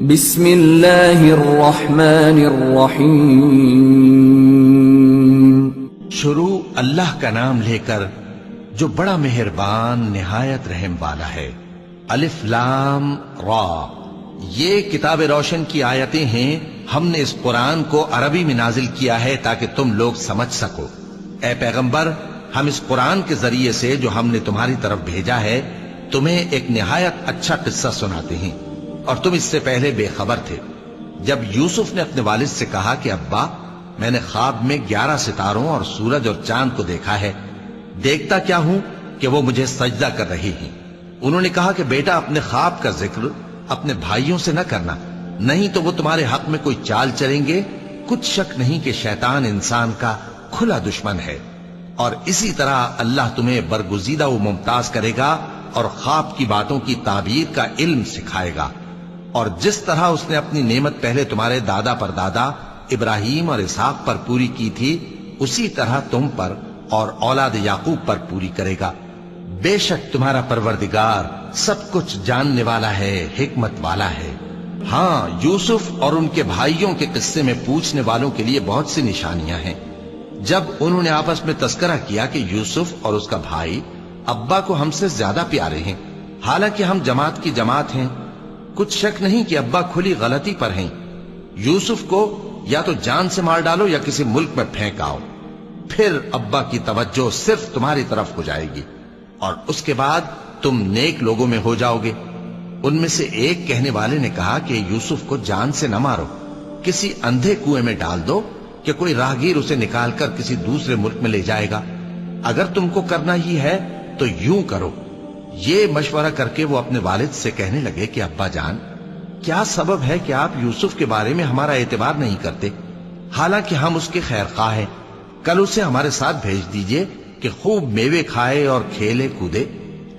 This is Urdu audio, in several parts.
بسم اللہ الرحمن الرحیم، شروع اللہ کا نام لے کر جو بڑا مہربان نہایت رحم والا ہے۔ الف لام را، یہ کتاب روشن کی آیتیں ہیں۔ ہم نے اس قرآن کو عربی میں نازل کیا ہے تاکہ تم لوگ سمجھ سکو۔ اے پیغمبر، ہم اس قرآن کے ذریعے سے جو ہم نے تمہاری طرف بھیجا ہے تمہیں ایک نہایت اچھا قصہ سناتے ہیں، اور تم اس سے پہلے بے خبر تھے۔ جب یوسف نے اپنے والد سے کہا کہ ابا، میں نے خواب میں 11 ستاروں اور سورج اور چاند کو دیکھا ہے، دیکھتا کیا ہوں کہ وہ مجھے سجدہ کر رہی ہیں۔ انہوں نے کہا کہ بیٹا، اپنے خواب کا ذکر اپنے بھائیوں سے نہ کرنا، نہیں تو وہ تمہارے حق میں کوئی چال چلیں گے۔ کچھ شک نہیں کہ شیطان انسان کا کھلا دشمن ہے، اور اسی طرح اللہ تمہیں برگزیدہ و ممتاز کرے گا اور خواب کی باتوں کی تعبیر کا علم سکھائے گا۔ اور جس طرح اس نے اپنی نعمت پہلے تمہارے دادا پر دادا ابراہیم اور اسحاق پر پوری کی تھی، اسی طرح تم پر اور اولاد یعقوب پر پوری کرے گا۔ بے شک تمہارا پروردگار سب کچھ جاننے والا ہے، حکمت والا ہے۔ ہاں، یوسف اور ان کے بھائیوں کے قصے میں پوچھنے والوں کے لیے بہت سی نشانیاں ہیں۔ جب انہوں نے آپس میں تذکرہ کیا کہ یوسف اور اس کا بھائی ابا کو ہم سے زیادہ پیارے ہیں، حالانکہ ہم جماعت کی جماعت ہیں، کچھ شک نہیں کہ ابا کھلی غلطی پر ہیں۔ یوسف کو یا تو جان سے مار ڈالو یا کسی ملک میں پھینک آؤ، پھر ابا کی توجہ صرف تمہاری طرف ہو جائے گی، اور اس کے بعد تم نیک لوگوں میں ہو جاؤ گے۔ ان میں سے ایک کہنے والے نے کہا کہ یوسف کو جان سے نہ مارو، کسی اندھے کنویں میں ڈال دو کہ کوئی راہگیر اسے نکال کر کسی دوسرے ملک میں لے جائے گا۔ اگر تم کو کرنا ہی ہے تو یوں کرو۔ یہ مشورہ کر کے وہ اپنے والد سے کہنے لگے کہ ابا جان، کیا سبب ہے کہ آپ یوسف کے بارے میں ہمارا اعتبار نہیں کرتے، حالانکہ ہم اس کے خیر خواہ ہیں؟ کل اسے ہمارے ساتھ بھیج دیجئے کہ خوب میوے کھائے اور کھیلے کودے،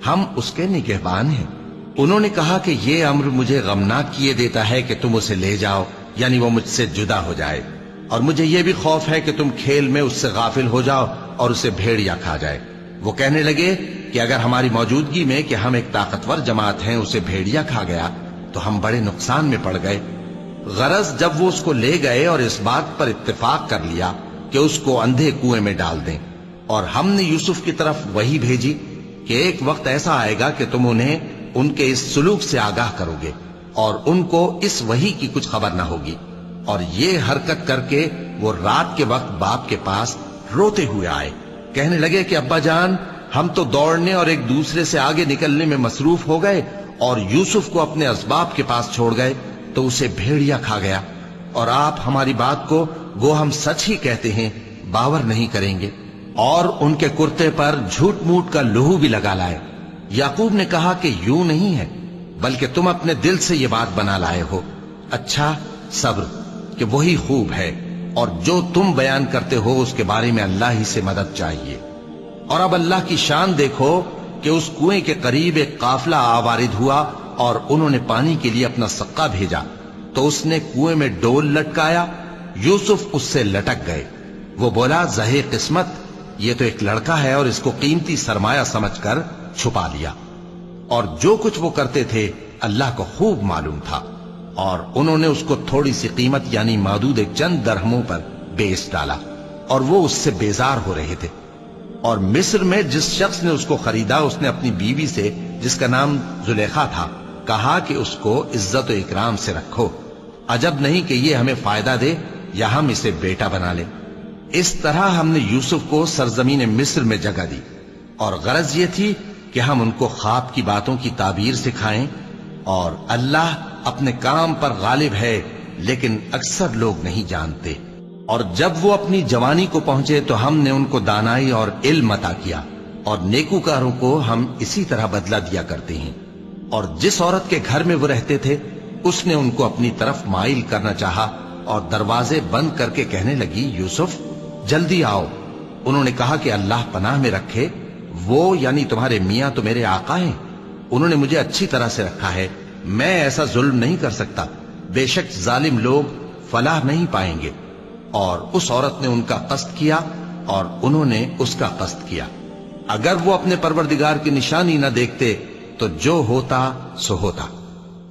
ہم اس کے نگہبان ہیں۔ انہوں نے کہا کہ یہ امر مجھے غمناک کیے دیتا ہے کہ تم اسے لے جاؤ، یعنی وہ مجھ سے جدا ہو جائے، اور مجھے یہ بھی خوف ہے کہ تم کھیل میں اس سے غافل ہو جاؤ اور اسے بھیڑیا کھا جائے۔ وہ کہنے لگے کہ اگر ہماری موجودگی میں کہ ہم ایک طاقتور جماعت ہیں اسے بھیڑیا کھا گیا تو ہم بڑے نقصان میں پڑ گئے۔ غرض جب وہ اس کو لے گئے اور اس بات پر اتفاق کر لیا کہ اس کو اندھے کنویں میں ڈال دیں، اور ہم نے یوسف کی طرف وحی بھیجی کہ ایک وقت ایسا آئے گا کہ تم انہیں ان کے اس سلوک سے آگاہ کرو گے، اور ان کو اس وحی کی کچھ خبر نہ ہوگی۔ اور یہ حرکت کر کے وہ رات کے وقت باپ کے پاس روتے ہوئے آئے، کہنے لگے کہ ابا جان، ہم تو دوڑنے اور ایک دوسرے سے آگے نکلنے میں مصروف ہو گئے اور یوسف کو اپنے اسباب کے پاس چھوڑ گئے تو اسے بھیڑیا کھا گیا، اور آپ ہماری بات کو گو ہم سچ ہی کہتے ہیں باور نہیں کریں گے۔ اور ان کے کرتے پر جھوٹ موٹ کا لہو بھی لگا لائے۔ یعقوب نے کہا کہ یوں نہیں ہے، بلکہ تم اپنے دل سے یہ بات بنا لائے ہو۔ اچھا، صبر کہ وہی خوب ہے، اور جو تم بیان کرتے ہو اس کے بارے میں اللہ ہی سے مدد چاہیے۔ اور اب اللہ کی شان دیکھو کہ اس کنویں کے قریب ایک قافلہ آوارد ہوا اور انہوں نے پانی کے لیے اپنا سقا بھیجا، تو اس نے کنویں میں ڈول لٹکایا، یوسف اس سے لٹک گئے۔ وہ بولا، زہے قسمت، یہ تو ایک لڑکا ہے، اور اس کو قیمتی سرمایہ سمجھ کر چھپا لیا۔ اور جو کچھ وہ کرتے تھے اللہ کو خوب معلوم تھا، اور انہوں نے اس کو تھوڑی سی قیمت یعنی معدود چند درہموں پر بیچ ڈالا، اور وہ اس سے بیزار ہو رہے تھے۔ اور مصر میں جس شخص نے اس کو خریدا، اس نے اپنی بیوی سے جس کا نام زلیخا تھا کہا کہ اس کو عزت و اکرام سے رکھو، عجب نہیں کہ یہ ہمیں فائدہ دے یا ہم اسے بیٹا بنا لیں۔ اس طرح ہم نے یوسف کو سرزمین مصر میں جگہ دی، اور غرض یہ تھی کہ ہم ان کو خواب کی باتوں کی تعبیر سکھائیں۔ اور اللہ اپنے کام پر غالب ہے، لیکن اکثر لوگ نہیں جانتے۔ اور جب وہ اپنی جوانی کو پہنچے تو ہم نے ان کو دانائی اور علم عطا کیا، اور نیکوکاروں کو ہم اسی طرح بدلہ دیا کرتے ہیں۔ اور جس عورت کے گھر میں وہ رہتے تھے اس نے ان کو اپنی طرف مائل کرنا چاہا، اور دروازے بند کر کے کہنے لگی، یوسف جلدی آؤ۔ انہوں نے کہا کہ اللہ پناہ میں رکھے، وہ یعنی تمہارے میاں تو میرے آقا ہیں، انہوں نے مجھے اچھی طرح سے رکھا ہے، میں ایسا ظلم نہیں کر سکتا، بے شک ظالم لوگ فلاح نہیں پائیں گے۔ اور اس عورت نے ان کا قصد کیا اور انہوں نے اس کا قصد کیا۔ اگر وہ اپنے پروردگار کی نشانی نہ دیکھتے تو جو ہوتا سو ہوتا۔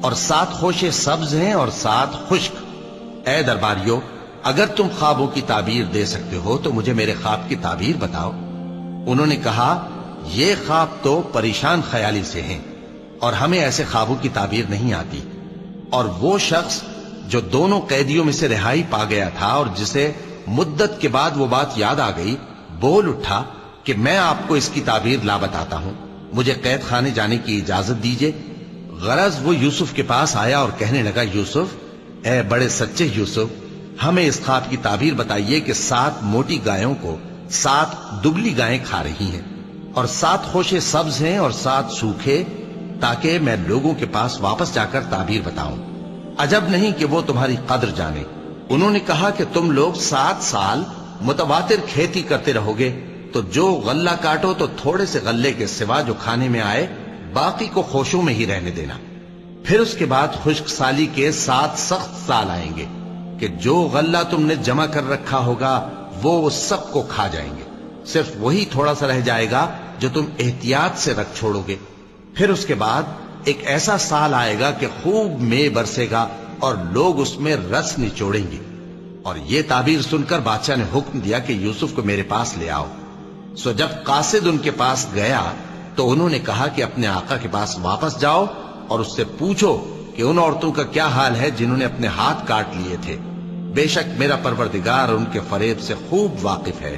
اور 7 خوشے سبز ہیں اور 7 خشک۔ اے درباریو، اگر تم خوابوں کی تعبیر دے سکتے ہو تو مجھے میرے خواب کی تعبیر بتاؤ۔ انہوں نے کہا، یہ خواب تو پریشان خیالی سے ہیں اور ہمیں ایسے خوابوں کی تعبیر نہیں آتی۔ اور وہ شخص جو دونوں قیدیوں میں سے رہائی پا گیا تھا اور جسے مدت کے بعد وہ بات یاد آ گئی، بول اٹھا کہ میں آپ کو اس کی تعبیر لا بتاتا ہوں، مجھے قید خانے جانے کی اجازت دیجیے۔ غرض وہ یوسف کے پاس آیا اور کہنے لگا، یوسف، اے بڑے سچے یوسف، ہمیں اس خواب کی تعبیر بتائیے کہ 7 موٹی گایوں کو 7 دبلی گائیں کھا رہی ہیں اور 7 خوشے سبز ہیں اور 7 سوکھے، تاکہ میں لوگوں کے پاس واپس جا کر تعبیر بتاؤں۔ عجب نہیں کہ وہ تمہاری قدر جانے۔ انہوں نے کہا کہ تم لوگ 7 سال متواتر کھیتی کرتے رہو گے، تو جو غلہ کاٹو تو تھوڑے سے غلے کے سوا جو کھانے میں آئے باقی کو خوشوں میں ہی رہنے دینا۔ پھر اس کے بعد خشک سالی کے 7 سخت سال آئیں گے کہ جو غلہ تم نے جمع کر رکھا ہوگا وہ اس سب کو کھا جائیں گے، صرف وہی تھوڑا سا رہ جائے گا جو تم احتیاط سے رکھ چھوڑو گے۔ پھر اس کے بعد ایک ایسا سال آئے گا کہ خوب مے برسے گا اور لوگ اس میں رس نچوڑیں گے۔ اور یہ تعبیر سن کر بادشاہ نے حکم دیا کہ یوسف کو میرے پاس لے آؤ۔ سو جب قاصد ان کے پاس گیا تو انہوں نے کہا کہ اپنے آقا کے پاس واپس جاؤ اور اس سے پوچھو کہ ان عورتوں کا کیا حال ہے جنہوں نے اپنے ہاتھ کاٹ لیے تھے، بے شک میرا پروردگار ان کے فریب سے خوب واقف ہے۔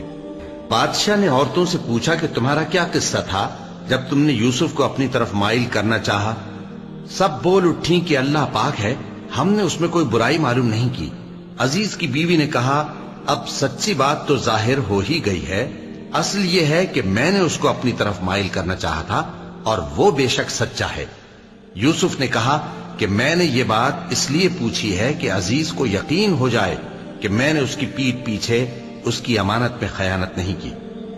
بادشاہ نے عورتوں سے پوچھا کہ تمہارا کیا قصہ تھا جب تم نے یوسف کو اپنی طرف مائل کرنا چاہا؟ سب بول اٹھیں کہ اللہ پاک ہے، ہم نے اس میں کوئی برائی معلوم نہیں کی۔ عزیز کی بیوی نے کہا، اب سچی بات تو ظاہر ہو ہی گئی ہے، اصل یہ ہے کہ میں نے اس کو اپنی طرف مائل کرنا چاہا تھا اور وہ بے شک سچا ہے۔ یوسف نے کہا کہ میں نے یہ بات اس لیے پوچھی ہے کہ عزیز کو یقین ہو جائے کہ میں نے اس کی پیٹھ پیچھے اس کی امانت میں خیانت نہیں کی،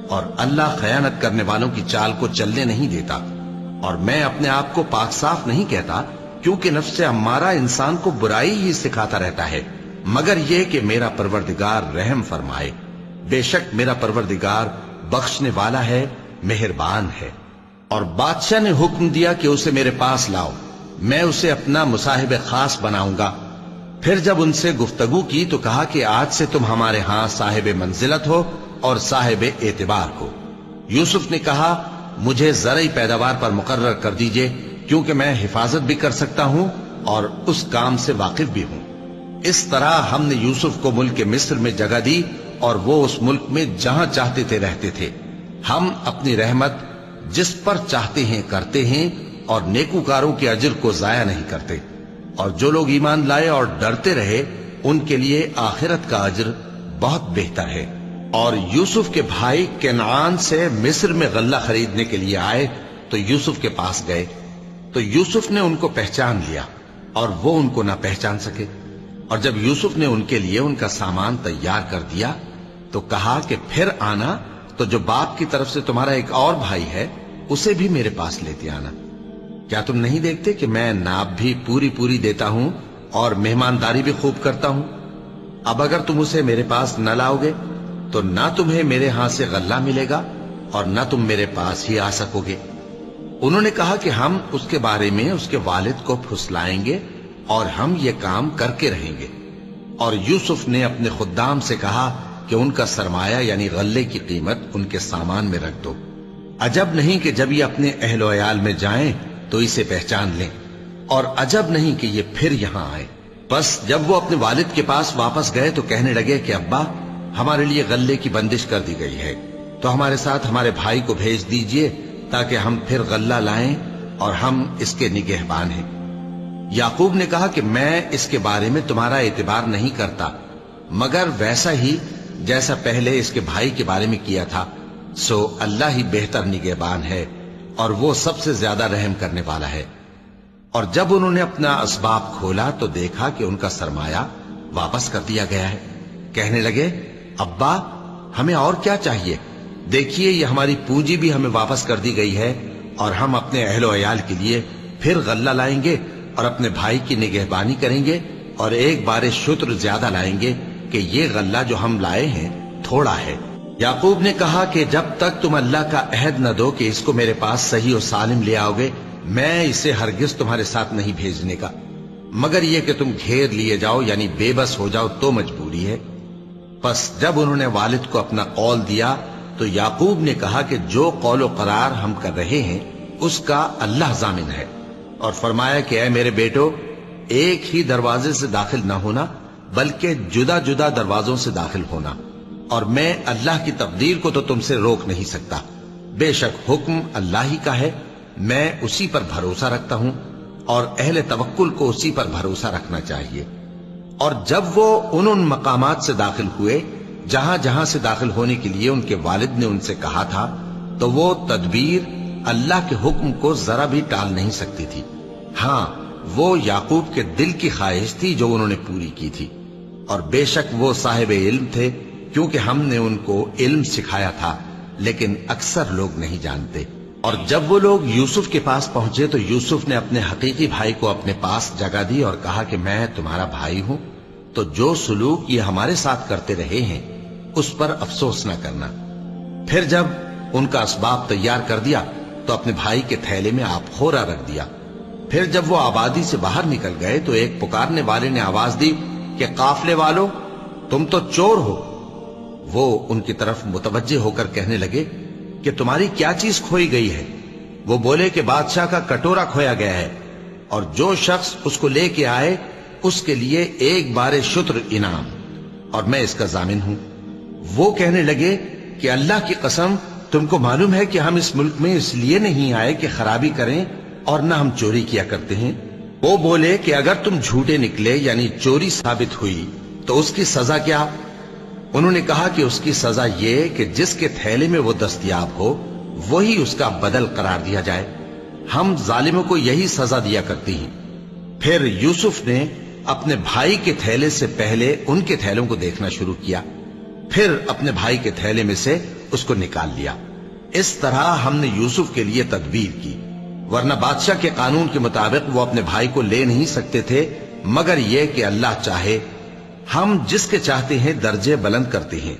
اور اللہ خیانت کرنے والوں کی چال کو چلنے نہیں دیتا۔ اور میں اپنے آپ کو پاک صاف نہیں کہتا، کیونکہ نفس امارہ انسان کو برائی ہی سکھاتا رہتا ہے، مگر یہ کہ میرا پروردگار رحم فرمائے، بے شک میرا پروردگار بخشنے والا ہے، مہربان ہے۔ اور بادشاہ نے حکم دیا کہ اسے میرے پاس لاؤ، میں اسے اپنا مصاحب خاص بناؤں گا۔ پھر جب ان سے گفتگو کی تو کہا کہ آج سے تم ہمارے ہاں صاحب منزلت ہو اور صاحب اعتبار ہو۔ یوسف نے کہا، مجھے زرعی پیداوار پر مقرر کر دیجئے، کیونکہ میں حفاظت بھی کر سکتا ہوں اور اس کام سے واقف بھی ہوں۔ اس طرح ہم نے یوسف کو ملک مصر میں جگہ دی اور وہ اس ملک میں جہاں چاہتے تھے رہتے تھے۔ ہم اپنی رحمت جس پر چاہتے ہیں کرتے ہیں اور نیکوکاروں کے اجر کو ضائع نہیں کرتے، اور جو لوگ ایمان لائے اور ڈرتے رہے ان کے لیے آخرت کا اجر بہت بہتر ہے۔ اور یوسف کے بھائی کنعان سے مصر میں غلہ خریدنے کے لیے آئے تو یوسف کے پاس گئے، تو یوسف نے ان کو پہچان لیا اور وہ ان کو نہ پہچان سکے۔ اور جب یوسف نے ان کے لیے ان کا سامان تیار کر دیا تو کہا کہ پھر آنا تو جو باپ کی طرف سے تمہارا ایک اور بھائی ہے اسے بھی میرے پاس لیتے آنا۔ کیا تم نہیں دیکھتے کہ میں ناب بھی پوری پوری دیتا ہوں اور مہمانداری بھی خوب کرتا ہوں؟ اب اگر تم اسے میرے پاس نہ لاؤ گے تو نہ تمہیں میرے ہاں سے غلہ ملے گا اور نہ تم میرے پاس ہی آ سکو گے۔ انہوں نے کہا کہ ہم اس کے بارے میں اس کے والد کو پھسلائیں گے اور ہم یہ کام کر کے رہیں گے۔ اور یوسف نے اپنے خدام سے کہا کہ ان کا سرمایہ یعنی غلے کی قیمت ان کے سامان میں رکھ دو۔ عجب نہیں کہ جب یہ اپنے اہل و عیال میں جائیں تو اسے پہچان لیں، اور عجب نہیں کہ یہ پھر یہاں آئے۔ بس جب وہ اپنے والد کے پاس واپس گئے تو کہنے لگے کہ ابا، ہمارے لیے غلے کی بندش کر دی گئی ہے، تو ہمارے ساتھ ہمارے بھائی کو بھیج دیجئے تاکہ ہم پھر غلہ لائیں اور ہم اس کے نگہبان ہیں۔ یعقوب نے کہا کہ میں اس کے بارے میں تمہارا اعتبار نہیں کرتا، مگر ویسا ہی جیسا پہلے اس کے بھائی کے بارے میں کیا تھا، سو اللہ ہی بہتر نگہبان ہے اور وہ سب سے زیادہ رحم کرنے والا ہے۔ اور جب انہوں نے اپنا اسباب کھولا تو دیکھا کہ ان کا سرمایہ واپس کر دیا گیا ہے۔ کہنے لگے، ابا ہمیں اور کیا چاہیے؟ دیکھیے یہ ہماری پونجی بھی ہمیں واپس کر دی گئی ہے، اور ہم اپنے اہل و عیال کے لیے پھر غلہ لائیں گے اور اپنے بھائی کی نگہبانی کریں گے، اور ایک بار شتر زیادہ لائیں گے کہ یہ غلہ جو ہم لائے ہیں تھوڑا ہے۔ یعقوب نے کہا کہ جب تک تم اللہ کا عہد نہ دو کہ اس کو میرے پاس صحیح و سالم لے آؤ گے میں اسے ہرگز تمہارے ساتھ نہیں بھیجنے کا، مگر یہ کہ تم گھیر لیے جاؤ یعنی بے بس ہو جاؤ تو مجبوری ہے۔ پس جب انہوں نے والد کو اپنا قول دیا تو یعقوب نے کہا کہ جو قول و قرار ہم کر رہے ہیں اس کا اللہ ضامن ہے، اور فرمایا کہ اے میرے بیٹو، ایک ہی دروازے سے داخل نہ ہونا بلکہ جدا جدا دروازوں سے داخل ہونا، اور میں اللہ کی تقدیر کو تو تم سے روک نہیں سکتا، بے شک حکم اللہ ہی کا ہے، میں اسی پر بھروسہ رکھتا ہوں، اور اہل توکل کو اسی پر بھروسہ رکھنا چاہیے۔ اور جب وہ ان مقامات سے داخل ہوئے جہاں جہاں سے داخل ہونے کے لیے ان کے والد نے ان سے کہا تھا، تو وہ تدبیر اللہ کے حکم کو ذرا بھی ٹال نہیں سکتی تھی۔ ہاں، وہ یعقوب کے دل کی خواہش تھی جو انہوں نے پوری کی تھی، اور بے شک وہ صاحب علم تھے، کیونکہ ہم نے ان کو علم سکھایا تھا، لیکن اکثر لوگ نہیں جانتے۔ اور جب وہ لوگ یوسف کے پاس پہنچے تو یوسف نے اپنے حقیقی بھائی کو اپنے پاس جگہ دی اور کہا کہ میں تمہارا بھائی ہوں، تو جو سلوک یہ ہمارے ساتھ کرتے رہے ہیں اس پر افسوس نہ کرنا۔ پھر جب ان کا اسباب تیار کر دیا تو اپنے بھائی کے تھیلے میں آپ خورا رکھ دیا۔ پھر جب وہ آبادی سے باہر نکل گئے تو ایک پکارنے والے نے آواز دی کہ قافلے والو، تم تو چور ہو۔ وہ ان کی طرف متوجہ ہو کر کہنے لگے کہ تمہاری کیا چیز کھوئی گئی ہے؟ وہ بولے کہ بادشاہ کا کٹورا کھویا گیا ہے، اور جو شخص اس کو لے کے آئے اس کے لیے ایک بار شتر انعام، اور میں اس کا ضامن ہوں۔ وہ کہنے لگے کہ اللہ کی قسم، تم کو معلوم ہے کہ ہم اس ملک میں اس لیے نہیں آئے کہ خرابی کریں اور نہ ہم چوری کیا کرتے ہیں۔ وہ بولے کہ اگر تم جھوٹے نکلے یعنی چوری ثابت ہوئی تو اس کی سزا کیا؟ انہوں نے کہا کہ اس کی سزا یہ کہ جس کے تھیلے میں وہ دستیاب ہو وہی اس کا بدل قرار دیا جائے، ہم ظالموں کو یہی سزا دیا کرتی ہیں۔ پھر یوسف نے اپنے بھائی کے تھیلے سے پہلے ان کے تھیلوں کو دیکھنا شروع کیا، پھر اپنے بھائی کے تھیلے میں سے اس کو نکال لیا۔ اس طرح ہم نے یوسف کے لیے تدبیر کی، ورنہ بادشاہ کے قانون کے مطابق وہ اپنے بھائی کو لے نہیں سکتے تھے، مگر یہ کہ اللہ چاہے، ہم جس کے چاہتے ہیں درجے بلند کرتے ہیں،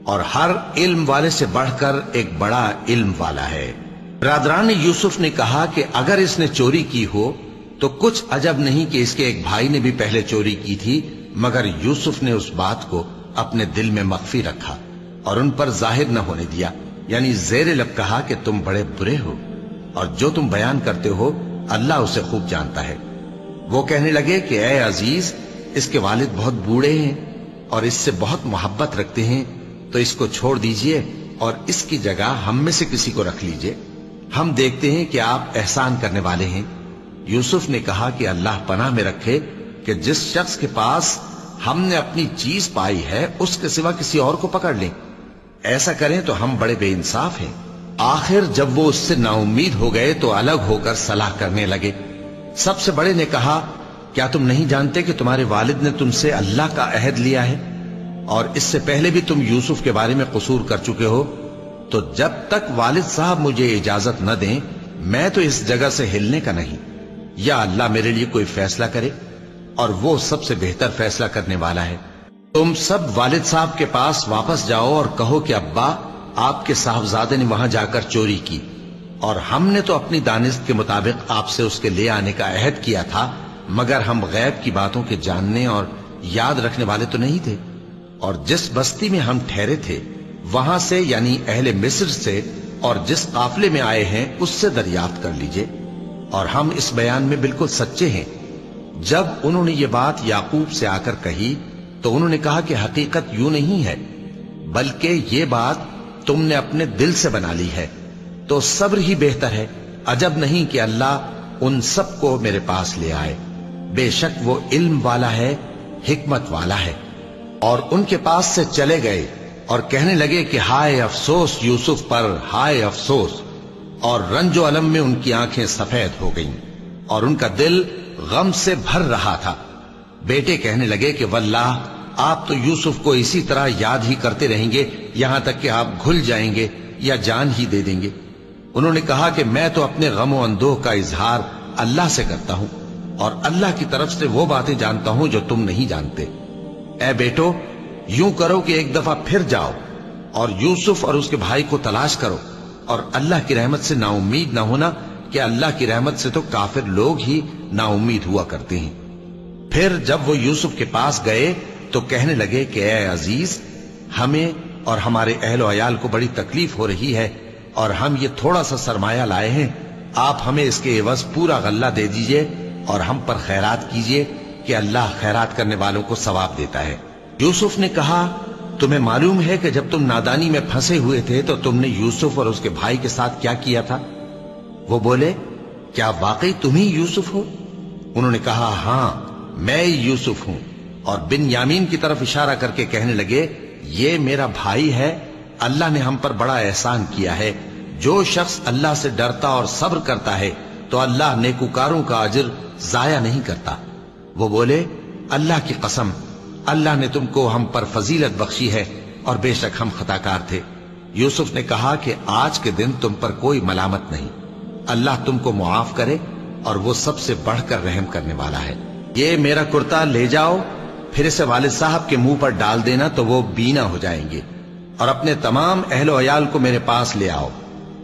اور ہر علم والے سے بڑھ کر ایک بڑا علم والا ہے۔ برادران یوسف نے کہا کہ اگر اس نے چوری کی ہو تو کچھ عجب نہیں کہ اس کے ایک بھائی نے بھی پہلے چوری کی تھی، مگر یوسف نے اس بات کو اپنے دل میں مخفی رکھا اور ان پر ظاہر نہ ہونے دیا، یعنی زیر لب کہا کہ تم بڑے برے ہو، اور جو تم بیان کرتے ہو اللہ اسے خوب جانتا ہے۔ وہ کہنے لگے کہ اے عزیز، اس کے والد بہت بوڑھے ہیں اور اس سے بہت محبت رکھتے ہیں، تو اس کو چھوڑ دیجئے اور اس کی جگہ ہم میں سے کسی کو رکھ لیجئے، ہم دیکھتے ہیں کہ آپ احسان کرنے والے ہیں۔ یوسف نے کہا کہ اللہ پناہ میں رکھے کہ جس شخص کے پاس ہم نے اپنی چیز پائی ہے اس کے سوا کسی اور کو پکڑ لیں، ایسا کریں تو ہم بڑے بے انصاف ہیں۔ آخر جب وہ اس سے نا امید ہو گئے تو الگ ہو کر صلاح کرنے لگے۔ سب سے بڑے نے کہا، کیا تم نہیں جانتے کہ تمہارے والد نے تم سے اللہ کا عہد لیا ہے، اور اس سے پہلے بھی تم یوسف کے بارے میں قصور کر چکے ہو؟ تو جب تک والد صاحب مجھے اجازت نہ دیں میں تو اس جگہ سے ہلنے کا نہیں، یا اللہ میرے لیے کوئی فیصلہ کرے، اور وہ سب سے بہتر فیصلہ کرنے والا ہے۔ تم سب والد صاحب کے پاس واپس جاؤ اور کہو کہ ابا، آپ کے صاحبزادے نے وہاں جا کر چوری کی، اور ہم نے تو اپنی دانست کے مطابق آپ سے اس کے لے آنے کا عہد کیا تھا، مگر ہم غیب کی باتوں کے جاننے اور یاد رکھنے والے تو نہیں تھے، اور جس بستی میں ہم ٹھہرے تھے وہاں سے یعنی اہل مصر سے اور جس قافلے میں آئے ہیں اس سے دریافت کر لیجئے، اور ہم اس بیان میں بالکل سچے ہیں۔ جب انہوں نے یہ بات یعقوب سے آ کر کہی تو انہوں نے کہا کہ حقیقت یوں نہیں ہے، بلکہ یہ بات تم نے اپنے دل سے بنا لی ہے، تو صبر ہی بہتر ہے، عجب نہیں کہ اللہ ان سب کو میرے پاس لے آئے، بے شک وہ علم والا ہے، حکمت والا ہے۔ اور ان کے پاس سے چلے گئے اور کہنے لگے کہ ہائے افسوس یوسف پر، ہائے افسوس، اور رنج و الم میں ان کی آنکھیں سفید ہو گئیں اور ان کا دل غم سے بھر رہا تھا۔ بیٹے کہنے لگے کہ واللہ آپ تو یوسف کو اسی طرح یاد ہی کرتے رہیں گے یہاں تک کہ آپ گھل جائیں گے یا جان ہی دے دیں گے۔ انہوں نے کہا کہ میں تو اپنے غم و اندوہ کا اظہار اللہ سے کرتا ہوں، اور اللہ کی طرف سے وہ باتیں جانتا ہوں جو تم نہیں جانتے۔ اے بیٹو، یوں کرو کہ ایک دفعہ پھر جاؤ اور یوسف اور اس کے بھائی کو تلاش کرو، اور اللہ کی رحمت سے نا امید نہ ہونا کہ اللہ کی رحمت سے تو کافر لوگ ہی نا امید ہوا کرتے ہیں۔ پھر جب وہ یوسف کے پاس گئے تو کہنے لگے کہ اے عزیز، ہمیں اور ہمارے اہل و عیال کو بڑی تکلیف ہو رہی ہے اور ہم یہ تھوڑا سا سرمایہ لائے ہیں، آپ ہمیں اس کے عوض پورا غلہ دے دیجئے اور ہم پر خیرات کیجئے کہ اللہ خیرات کرنے والوں کو ثواب دیتا ہے۔ یوسف نے کہا، تمہیں معلوم ہے کہ جب تم نادانی میں پھنسے ہوئے تھے تو تم نے یوسف اور اس کے بھائی کے ساتھ کیا کیا تھا؟ وہ بولے، کیا واقعی تم ہی یوسف ہو؟ انہوں نے کہا، ہاں میں یوسف ہوں، اور بن یامین کی طرف اشارہ کر کے کہنے لگے، یہ میرا بھائی ہے، اللہ نے ہم پر بڑا احسان کیا ہے۔ جو شخص اللہ سے ڈرتا اور صبر کرتا ہے تو اللہ نیکوکاروں کا اجر ضائع نہیں کرتا۔ وہ بولے، اللہ کی قسم، اللہ نے تم کو ہم پر فضیلت بخشی ہے اور بے شک ہم خطا کار تھے۔ یوسف نے کہا کہ آج کے دن تم پر کوئی ملامت نہیں، اللہ تم کو معاف کرے اور وہ سب سے بڑھ کر رحم کرنے والا ہے۔ یہ میرا کرتا لے جاؤ، پھر اسے والد صاحب کے منہ پر ڈال دینا تو وہ بینا ہو جائیں گے، اور اپنے تمام اہل و عیال کو میرے پاس لے آؤ۔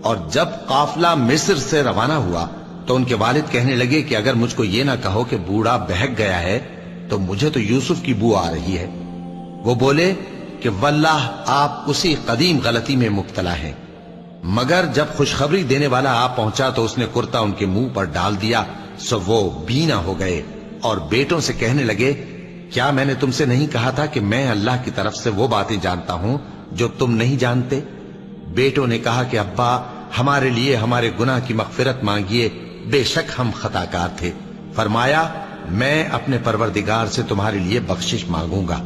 اور جب قافلہ مصر سے روانہ ہوا تو ان کے والد کہنے لگے کہ اگر مجھ کو یہ نہ کہو کہ بوڑھا بہک گیا ہے تو مجھے تو یوسف کی بو آ رہی ہے۔ وہ بولے کہ واللہ آپ اسی قدیم غلطی میں مبتلا ہیں۔ مگر جب خوشخبری دینے والا آپ پہنچا تو اس نے کرتا ان کے منہ پر ڈال دیا، سو وہ بینا ہو گئے اور بیٹوں سے کہنے لگے، کیا میں نے تم سے نہیں کہا تھا کہ میں اللہ کی طرف سے وہ باتیں جانتا ہوں جو تم نہیں جانتے؟ بیٹوں نے کہا کہ ابا، ہمارے لیے ہمارے گناہ کی مغفرت مانگیے، بے شک ہم خطا کار تھے۔ فرمایا، میں اپنے پروردگار سے تمہارے لیے بخشش مانگوں گا،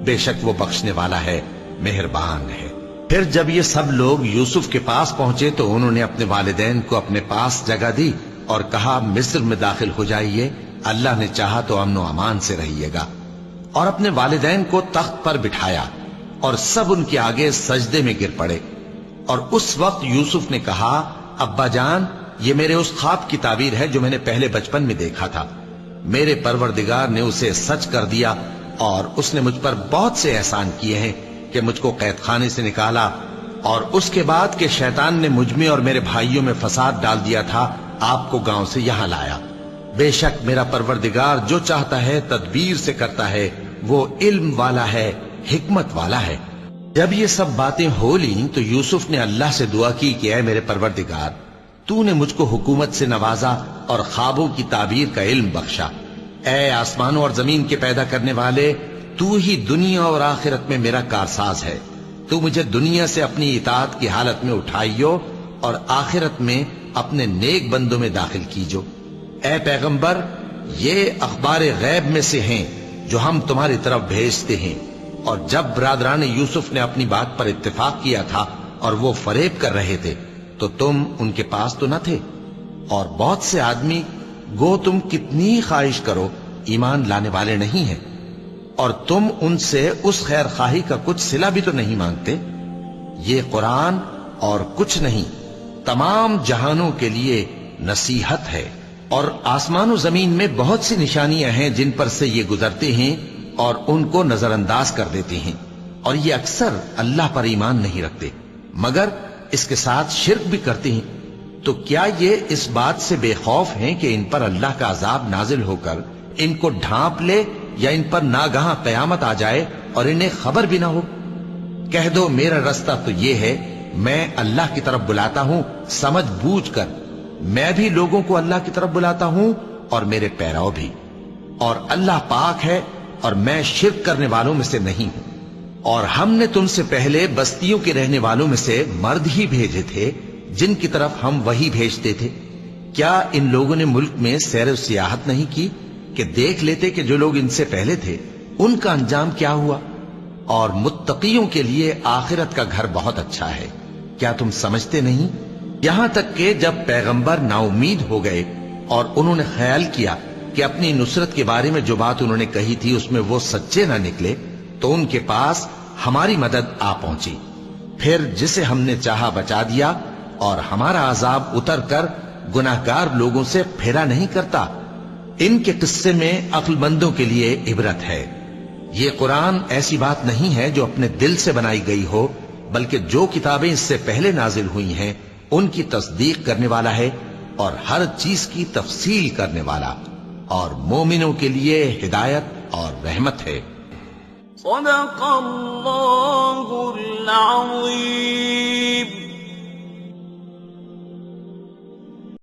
بے شک وہ بخشنے والا ہے، مہربان ہے۔ پھر جب یہ سب لوگ یوسف کے پاس پہنچے تو انہوں نے اپنے والدین کو اپنے پاس جگہ دی اور کہا، مصر میں داخل ہو جائیے، اللہ نے چاہا تو امن و امان سے رہیے گا۔ اور اپنے والدین کو تخت پر بٹھایا اور سب ان کے آگے سجدے میں گر پڑے۔ اور اس وقت یوسف نے کہا، ابا جان، یہ میرے اس خواب کی تعبیر ہے جو میں نے پہلے بچپن میں دیکھا تھا۔ میرے پروردگار نے اسے سچ کر دیا اور اس نے مجھ پر بہت سے احسان کیے ہیں کہ مجھ کو قید خانے سے نکالا، اور اس کے بعد کہ شیطان نے مجھ میں اور میرے بھائیوں میں فساد ڈال دیا تھا، آپ کو گاؤں سے یہاں لایا۔ بے شک میرا پروردگار جو چاہتا ہے تدبیر سے کرتا ہے، وہ علم والا ہے، حکمت والا ہے۔ جب یہ سب باتیں ہو لیں تو یوسف نے اللہ سے دعا کی کہ اے میرے پروردگار، تو نے مجھ کو حکومت سے نوازا اور خوابوں کی تعبیر کا علم بخشا۔ اے آسمانوں اور زمین کے پیدا کرنے والے، تو ہی دنیا اور آخرت میں میرا کارساز ہے۔ تو مجھے دنیا سے اپنی اطاعت کی حالت میں اٹھائیو اور آخرت میں اپنے نیک بندوں میں داخل کیجو۔ اے پیغمبر، یہ اخبار غیب میں سے ہیں جو ہم تمہاری طرف بھیجتے ہیں۔ اور جب برادران یوسف نے اپنی بات پر اتفاق کیا تھا اور وہ فریب کر رہے تھے تو تم ان کے پاس تو نہ تھے، اور بہت سے آدمی گو تم کتنی خواہش کرو ایمان لانے والے نہیں ہیں، اور تم ان سے اس خیر خواہی کا کچھ صلہ بھی تو نہیں مانگتے۔ یہ قرآن اور کچھ نہیں، تمام جہانوں کے لیے نصیحت ہے، اور آسمان و زمین میں بہت سی نشانیاں ہیں جن پر سے یہ گزرتے ہیں اور ان کو نظر انداز کر دیتے ہیں، اور یہ اکثر اللہ پر ایمان نہیں رکھتے مگر اس کے ساتھ شرک بھی کرتے ہیں۔ تو کیا یہ اس بات سے بے خوف ہیں کہ ان پر اللہ کا عذاب نازل ہو کر ان کو ڈھانپ لے، یا ان پر ناگہاں قیامت آ جائے اور انہیں خبر بھی نہ ہو؟ کہہ دو، میرا رستہ تو یہ ہے، میں اللہ کی طرف بلاتا ہوں سمجھ بوجھ کر، میں بھی لوگوں کو اللہ کی طرف بلاتا ہوں اور میرے پیرو بھی، اور اللہ پاک ہے اور میں شرک کرنے والوں میں سے نہیں ہوں۔ اور ہم نے تم سے پہلے بستیوں کے رہنے والوں میں سے مرد ہی بھیجے تھے جن کی طرف ہم وہی بھیجتے تھے۔ کیا ان لوگوں نے ملک میں سیر و سیاحت نہیں کی کہ دیکھ لیتے کہ جو لوگ ان سے پہلے تھے ان کا انجام کیا ہوا؟ اور متقیوں کے لیے آخرت کا گھر بہت اچھا ہے، کیا تم سمجھتے نہیں؟ یہاں تک کہ جب پیغمبر نا امید ہو گئے اور انہوں نے خیال کیا کہ اپنی نصرت کے بارے میں جو بات انہوں نے کہی تھی اس میں وہ سچے نہ نکلے، تو ان کے پاس ہماری مدد آ پہنچی۔ پھر جسے ہم نے چاہا بچا دیا، اور ہمارا عذاب اتر کر گناہگار لوگوں سے پھیرا نہیں کرتا۔ ان کے قصے میں عقل مندوں کے لیے عبرت ہے۔ یہ قرآن ایسی بات نہیں ہے جو اپنے دل سے بنائی گئی ہو، بلکہ جو کتابیں اس سے پہلے نازل ہوئی ہیں ان کی تصدیق کرنے والا ہے، اور ہر چیز کی تفصیل کرنے والا، اور مومنوں کے لیے ہدایت اور رحمت ہے۔ صدق اللہ العظیم۔